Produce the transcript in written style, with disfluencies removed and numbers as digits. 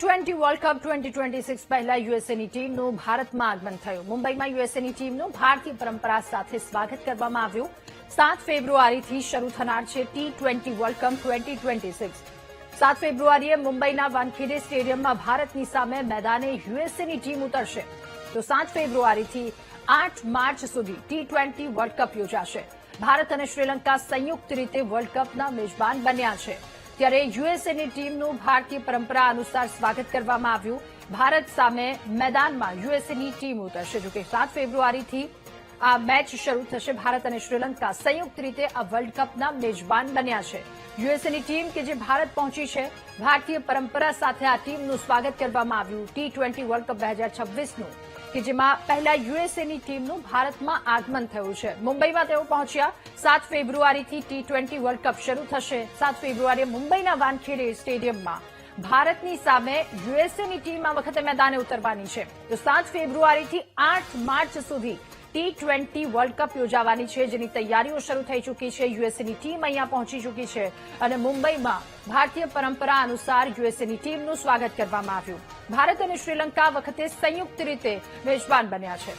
T20 world cup 2026 પહેલા યુએસએની ટીમનું ભારતમાં આગમન થયું. મુંબઈમાં યુએસએની ટીમનું ભારતીય પરંપરા સાથે સ્વાગત કરવામાં આવ્યું. 7 ફેબ્રુઆરીથી શરૂ થનાર છે T20 વર્લ્ડ કપ 2026. 7 ફેબ્રુઆરીએ મુંબઈના વાનખેડે સ્ટેડિયમમાં ભારતની સામે મેદાને યુએસએની ટીમ ઉતરશે. તો 7 ફેબ્રુઆરીથી 8 માર્ચ સુધી T20 વર્લ્ડ કપ યોજાશે. ભારત અને શ્રીલંકા સંયુક્ત રીતે વર્લ્ડ કપના મેજબાન બન્યા છે. ત્યારે યુએસએની ટીમનું ભારતીય પરંપરા અનુસાર સ્વાગત કરવામાં આવ્યું. ભારત સામે મેદાનમાં યુએસએની ટીમ ઉતરશે. જોકે 7 ફેબ્રુઆરીથી આ મેચ શરૂ થશે. ભારત અને શ્રીલંકા સંયુક્ત રીતે આ વર્લ્ડ કપના મેજબાન બન્યા છે. યુએસએની ટીમ કે જે ભારત પહોંચી છે, ભારતીય પરંપરા સાથે આ ટીમનું સ્વાગત કરવામાં આવ્યું. T20 વર્લ્ડ કપ 2026નું કે જેમાં પહેલા યુએસએની ટીમનું ભારતમાં આગમન થયું છે. મુંબઈમાં તેઓ પહોંચ્યા. 7 ફેબ્રુઆરીથી T20 વર્લ્ડ કપ શરૂ થશે. 7 ફેબ્રુઆરીએ મુંબઈના વાનખેડે સ્ટેડિયમમાં ભારતની સામે યુએસએની ટીમ આ વખતે મેદાને ઉતરવાની છે. તો 7 ફેબ્રુઆરીથી 8 માર્ચ સુધી T20 વર્લ્ડ કપ યોજાવાની છે, જેની તૈયારીઓ શરૂ થઈ ચૂકી છે. યુએસએની ટીમ અહીંયા પહોંચી ચૂકી છે અને મુંબઈમાં ભારતીય પરંપરા અનુસાર યુએસએની ટીમનું સ્વાગત કરવામાં આવ્યું. ભારત અને શ્રીલંકા વખતે સંયુક્ત રીતે મેજબાન બન્યા છે.